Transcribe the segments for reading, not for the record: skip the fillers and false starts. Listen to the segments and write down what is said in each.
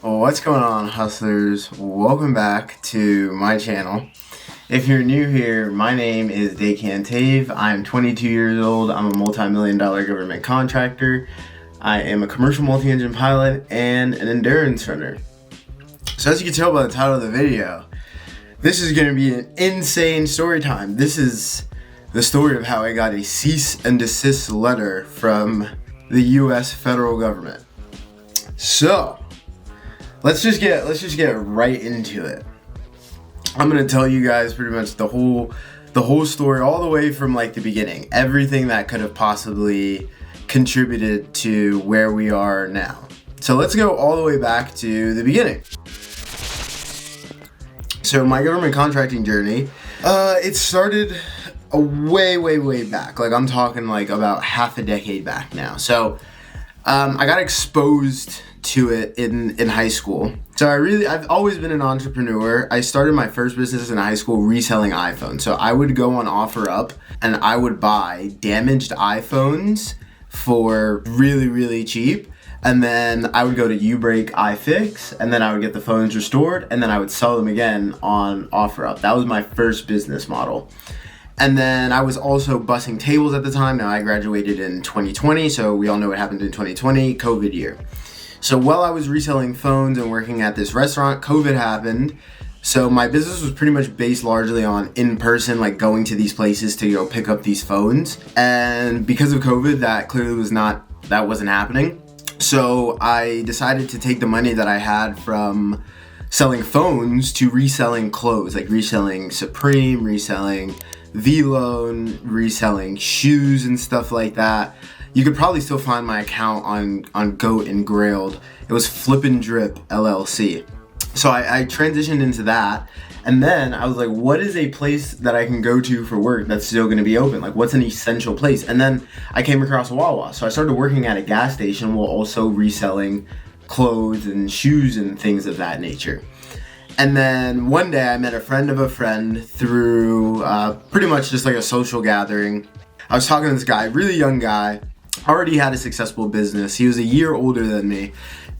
What's going on, hustlers? Welcome back to my channel. If you're new here, my name is Desist. I'm 22 years old. I'm a multi-million-dollar government contractor. I am a commercial multi-engine pilot and an endurance runner. So as you can tell by the title of the video, this is going to be an insane story time. This is the story of how I got a cease and desist letter from the US federal government. So let's just get right into it. I'm gonna tell you guys pretty much the whole story, all the way from like the beginning, everything that could have possibly contributed to where we are now. So let's go all the way back to the beginning. So my government contracting journey, it started way back. Like I'm talking like about half a decade back now. So I got exposed to it in high school. So I've always been an entrepreneur. I started my first business in high school reselling iPhones. So I would go on OfferUp and I would buy damaged iPhones for really cheap. And then I would go to Ubreak iFix, and then I would get the phones restored, and then I would sell them again on OfferUp. That was my first business model. And then I was also bussing tables at the time. Now I graduated in 2020, so we all know what happened in 2020, COVID year. So while I was reselling phones and working at this restaurant, COVID happened. So my business was pretty much based largely on in-person, like going to these places to go pick up these phones. And because of COVID, that clearly wasn't happening. So I decided to take the money that I had from selling phones to reselling clothes, like reselling Supreme, reselling V-Loan, reselling shoes and stuff like that. You could probably still find my account on Goat and Grailed. It was Flip and Drip LLC. So I transitioned into that, and then I was like, what is a place that I can go to for work that's still going to be open? Like, what's an essential place? And then I came across Wawa. So I started working at a gas station while also reselling clothes and shoes and things of that nature. And then one day I met a friend of a friend through pretty much just like a social gathering. I was talking to this guy, really young guy, already had a successful business. He was a year older than me.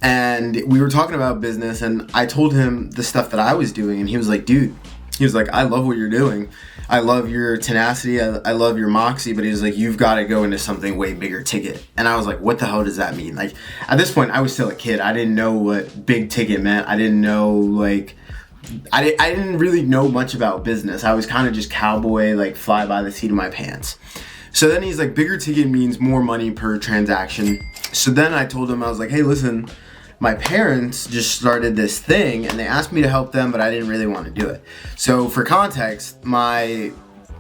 And we were talking about business, and I told him the stuff that I was doing, and he was like, dude, I love what you're doing. I love your tenacity. I love your moxie, but he was like, you've got to go into something way bigger ticket. And I was like, what the hell does that mean? Like, at this point, I was still a kid. I didn't know what big ticket meant. I didn't know, like, I didn't really know much about business. I was kind of just cowboy, like, fly by the seat of my pants. So then he's like, bigger ticket means more money per transaction. So then I told him, I was like, hey, listen, my parents just started this thing and they asked me to help them, but I didn't really want to do it. So for context, my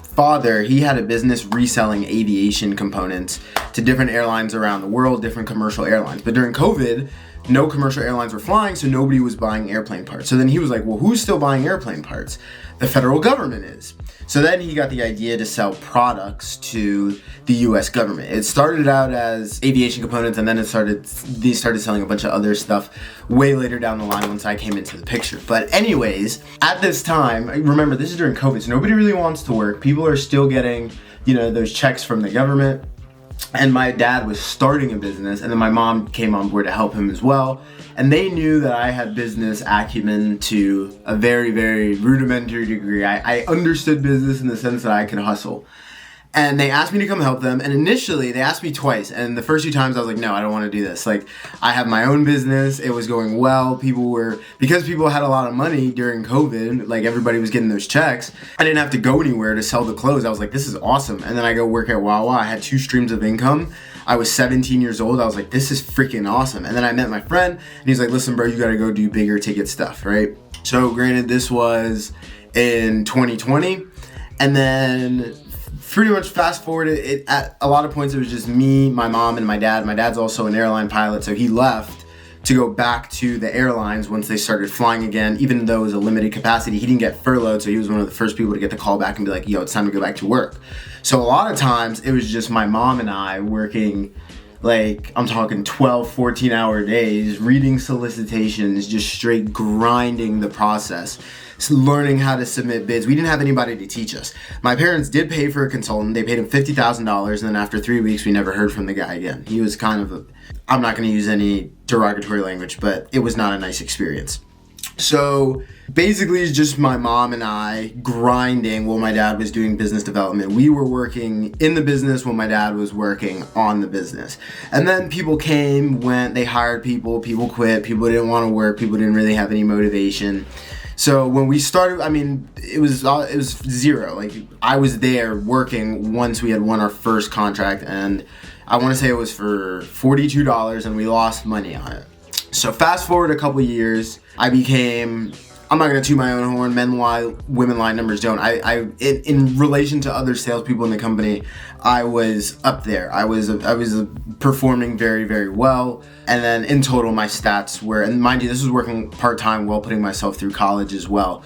father, he had a business reselling aviation components to different airlines around the world, different commercial airlines. But during COVID, no commercial airlines were flying, so nobody was buying airplane parts. So then he was like, well, who's still buying airplane parts? The federal government is. So then he got the idea to sell products to the US government. It started out as aviation components, and then they started selling a bunch of other stuff way later down the line once I came into the picture. But anyways, at this time, remember this is during COVID, so nobody really wants to work. People are still getting, those checks from the government. And my dad was starting a business, and then my mom came on board to help him as well. And they knew that I had business acumen to a very rudimentary degree. I understood business in the sense that I could hustle. And they asked me to come help them. And initially, they asked me twice. And the first few times I was like, no, I don't want to do this. Like, I have my own business. It was going well. Because people had a lot of money during COVID, like everybody was getting those checks, I didn't have to go anywhere to sell the clothes. I was like, this is awesome. And then I go work at Wawa. I had 2 streams of income. I was 17 years old. I was like, this is freaking awesome. And then I met my friend, and he's like, listen, bro, you got to go do bigger ticket stuff, right? So granted, this was in 2020. And then pretty much fast forward it, at a lot of points it was just me, my mom, and my dad. My dad's also an airline pilot, so he left to go back to the airlines once they started flying again. Even though it was a limited capacity, he didn't get furloughed, so he was one of the first people to get the call back and be like, yo, it's time to go back to work. So a lot of times it was just my mom and I working Like, I'm talking 12, 14-hour days, reading solicitations, just straight grinding the process, learning how to submit bids. We didn't have anybody to teach us. My parents did pay for a consultant. They paid him $50,000, and then after 3 weeks, we never heard from the guy again. He was kind of I'm not going to use any derogatory language, but it was not a nice experience. So basically, it's just my mom and I grinding while my dad was doing business development. We were working in the business while my dad was working on the business. And then people came, went, they hired people quit, people didn't want to work, people didn't really have any motivation. So when we started, I mean, it was zero. Like, I was there working once we had won our first contract, and I want to say it was for $42, and we lost money on it. So fast forward a couple years, I became, I'm not going to toot my own horn, men lie, women lie, numbers don't. In relation to other salespeople in the company, I was up there. I was performing very, very well. And then in total, my stats were, and mind you, this was working part-time while putting myself through college as well.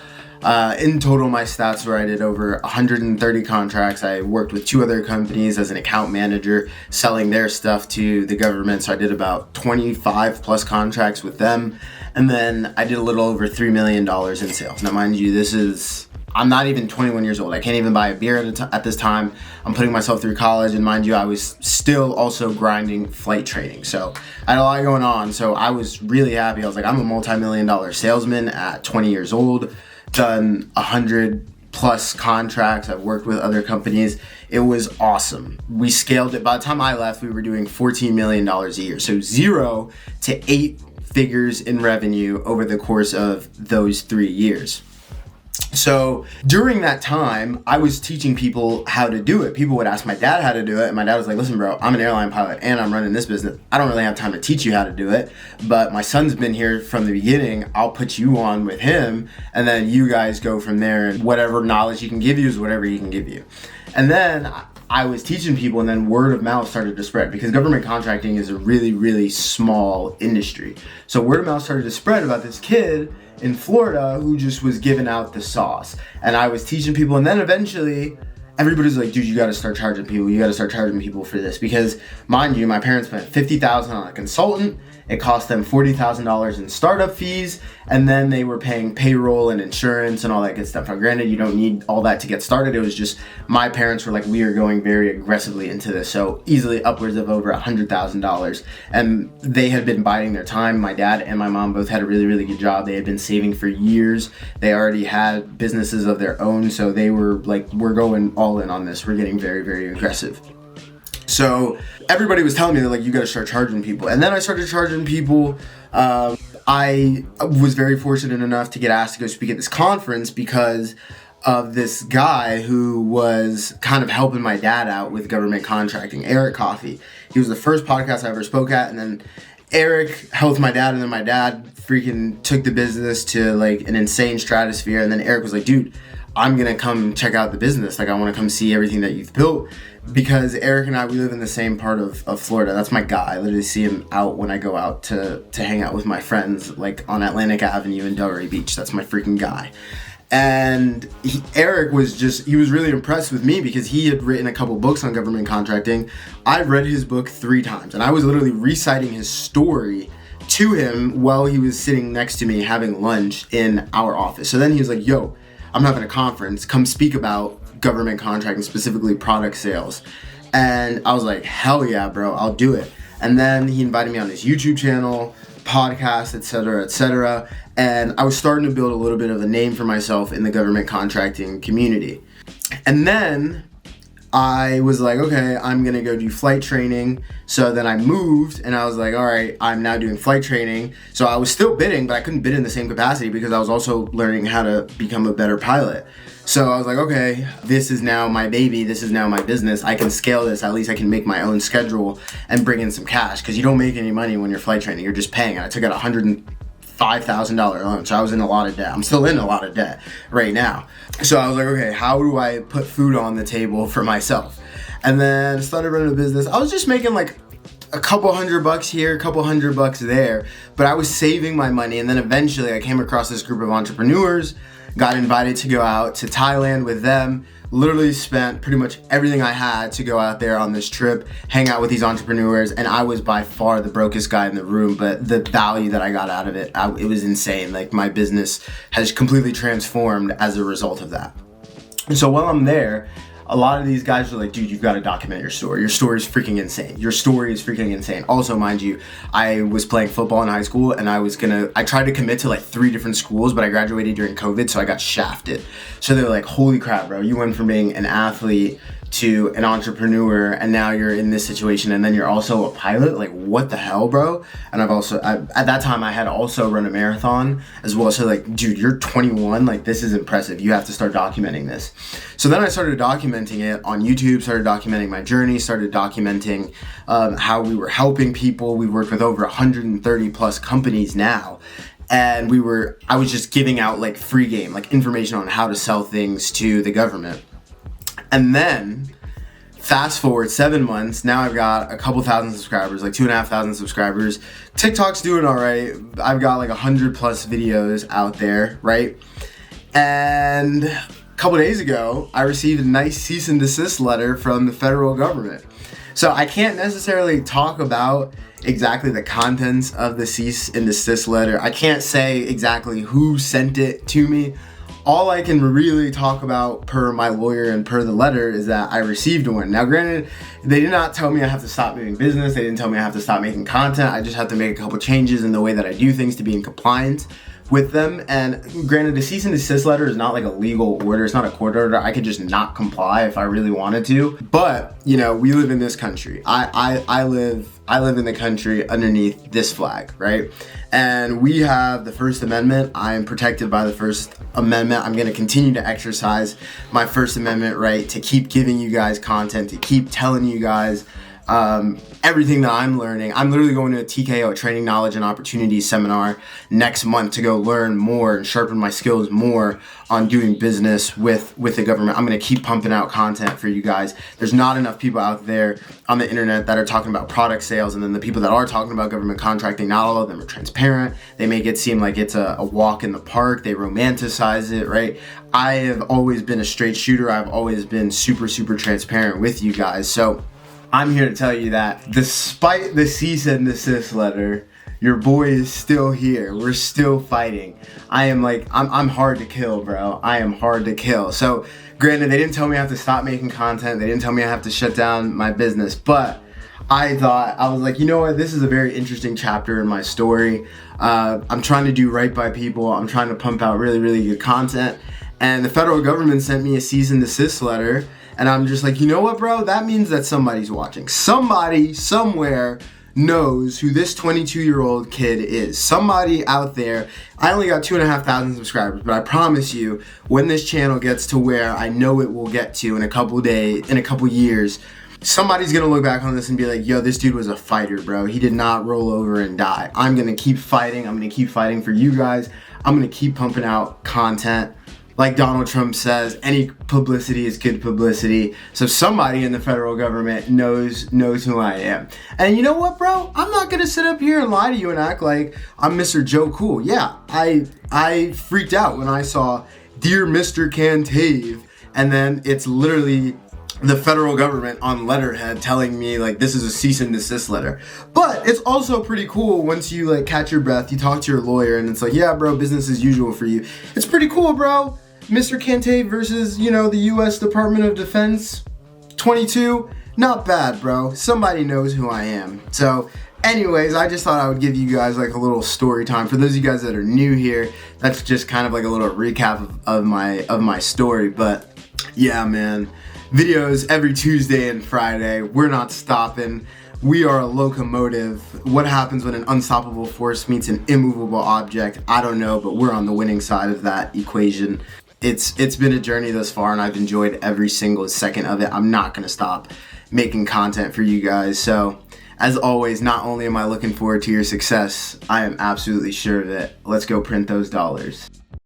In total, my stats were I did over 130 contracts. I worked with 2 other companies as an account manager, selling their stuff to the government. So I did about 25 plus contracts with them. And then I did a little over $3 million in sales. Now, mind you, I'm not even 21 years old. I can't even buy a beer at this time. I'm putting myself through college. And mind you, I was still also grinding flight training. So I had a lot going on. So I was really happy. I was like, I'm a multi-million-dollar salesman at 20 years old. Done 100 plus contracts. I've worked with other companies. It was awesome. We scaled it. By the time I left, we were doing $14 million a year. So 0 to 8 figures in revenue over the course of those 3 years. So during that time, I was teaching people how to do it. People would ask my dad how to do it, and my dad was like, listen, bro, I'm an airline pilot and I'm running this business. I don't really have time to teach you how to do it, but my son's been here from the beginning. I'll put you on with him, and then you guys go from there, and whatever knowledge he can give you is whatever he can give you. And then I was teaching people, and then word of mouth started to spread because government contracting is a really, really small industry. So word of mouth started to spread about this kid in Florida who just was giving out the sauce. And I was teaching people, and then eventually everybody's like, dude, you gotta start charging people. You gotta start charging people for this. Because mind you, my parents spent $50,000 on a consultant. It cost them $40,000 in startup fees, and then they were paying payroll and insurance and all that good stuff. Now, granted, you don't need all that to get started. It was just my parents were like, we are going very aggressively into this, so easily upwards of over $100,000. And they had been biding their time. My dad and my mom both had a really, really good job. They had been saving for years. They already had businesses of their own, so they were like, we're going all in on this. We're getting very, very aggressive. So everybody was telling me that, like, you got to start charging people. And then I started charging people. I was very fortunate enough to get asked to go speak at this conference because of this guy who was kind of helping my dad out with government contracting, Eric Coffey. He was the first podcast I ever spoke at. And then Eric helped my dad, and then my dad freaking took the business to like an insane stratosphere. And then Eric was like, dude, I'm going to come check out the business. Like, I want to come see everything that you've built. Because Eric and I, we live in the same part of Florida. That's my guy. I literally see him out when I go out to hang out with my friends, like on Atlantic Avenue in Delray Beach. That's my freaking guy. And Eric was he was really impressed with me because he had written a couple books on government contracting. I read his book 3 times, and I was literally reciting his story to him while he was sitting next to me having lunch in our office. So then he was like, yo, I'm having a conference. Come speak about government contracting, specifically product sales. And I was like, hell yeah, bro, I'll do it. And then he invited me on his YouTube channel, podcast, etc., etc. And I was starting to build a little bit of a name for myself in the government contracting community. And then I was like, okay, I'm gonna go do flight training. So then I moved, and I was like, all right, I'm now doing flight training. So I was still bidding, but I couldn't bid in the same capacity because I was also learning how to become a better pilot. So I was like, okay, this is now my baby. This is now my business. I can scale this. At least I can make my own schedule and bring in some cash, because you don't make any money when you're flight training. You're just paying. And I took out $105,000 loan. So I was in a lot of debt. I'm still in a lot of debt right now. So I was like, okay, how do I put food on the table for myself? And then started running a business. I was just making like a couple $100 here, a couple $100 there, but I was saving my money. And then eventually I came across this group of entrepreneurs, got invited to go out to Thailand with them. Literally spent pretty much everything I had to go out there on this trip, hang out with these entrepreneurs, and I was by far the brokest guy in the room, but the value that I got out of it, it was insane. Like, my business has completely transformed as a result of that. And so while I'm there, a lot of these guys are like, dude, you've got to document your story. Your story is freaking insane. Your story is freaking insane. Also, mind you, I was playing football in high school, and I tried to commit to like 3 different schools, but I graduated during COVID, so I got shafted. So they're like, holy crap, bro, you went from being an athlete to an entrepreneur, and now you're in this situation, and then you're also a pilot. Like, what the hell, bro? And at that time, I had also run a marathon as well. So like, dude, you're 21. Like, this is impressive. You have to start documenting this. So then I started documenting it on YouTube, started documenting my journey, started documenting how we were helping people. We worked with over 130 plus companies now. And I was just giving out like free game, like information on how to sell things to the government. And then fast forward 7 months, now I've got a couple thousand subscribers, like 2,500 subscribers. TikTok's doing all right. I've got like 100 plus videos out there, right? And a couple days ago, I received a nice cease and desist letter from the federal government. So I can't necessarily talk about exactly the contents of the cease and desist letter. I can't say exactly who sent it to me. All I can really talk about per my lawyer and per the letter is that I received one. Now, granted, they did not tell me I have to stop doing business. They didn't tell me I have to stop making content. I just have to make a couple changes in the way that I do things to be in compliance with them. And granted, the cease and desist letter is not like a legal order. It's not a court order. I could just not comply if I really wanted to. But, you know, we live in this country. I live in the country underneath this flag, right? And we have the First Amendment. I am protected by the First Amendment. I'm going to continue to exercise my First Amendment right to keep giving you guys content, to keep telling you guys everything that I'm learning. I'm literally going to a TKO, a Training, Knowledge, and Opportunities seminar next month to go learn more and sharpen my skills more on doing business with the government. I'm going to keep pumping out content for you guys. There's not enough people out there on the internet that are talking about product sales, and then the people that are talking about government contracting, not all of them are transparent. They make it seem like it's a walk in the park. They romanticize it, right? I have always been a straight shooter. I've always been super, super transparent with you guys. So I'm here to tell you that despite the cease and desist letter, your boy is still here. We're still fighting. I'm hard to kill, bro. I am hard to kill. So granted, they didn't tell me I have to stop making content. They didn't tell me I have to shut down my business, but I was like, you know what? This is a very interesting chapter in my story. I'm trying to do right by people. I'm trying to pump out really, really good content. And the federal government sent me a cease and desist letter. And I'm just like, you know what, bro? That means that somebody's watching. Somebody, somewhere knows who this 22-year-old kid is. Somebody out there. I only got 2,500 subscribers, but I promise you, when this channel gets to where I know it will get to in a couple years, somebody's gonna look back on this and be like, yo, this dude was a fighter, bro. He did not roll over and die. I'm gonna keep fighting. I'm gonna keep fighting for you guys. I'm gonna keep pumping out content. Like Donald Trump says, any publicity is good publicity. So somebody in the federal government knows who I am. And you know what, bro? I'm not gonna sit up here and lie to you and act like I'm Mr. Joe Cool. Yeah, I freaked out when I saw Dear Mr. Cantave, and then it's literally the federal government on letterhead telling me like this is a cease and desist letter. But it's also pretty cool once you like catch your breath, you talk to your lawyer, and it's like, yeah, bro, business as usual for you. It's pretty cool, bro. Mr. Cantave versus, you know, the U.S. Department of Defense 22. Not bad, bro. Somebody knows who I am. So anyways, I just thought I would give you guys like a little story time. For those of you guys that are new here, that's just kind of like a little recap of my story. But yeah, man, videos every Tuesday and Friday. We're not stopping. We are a locomotive. What happens when an unstoppable force meets an immovable object? I don't know, but we're on the winning side of that equation. It's been a journey thus far, and I've enjoyed every single second of it. I'm not gonna stop making content for you guys. So as always, not only am I looking forward to your success, I am absolutely sure of it. Let's go print those dollars.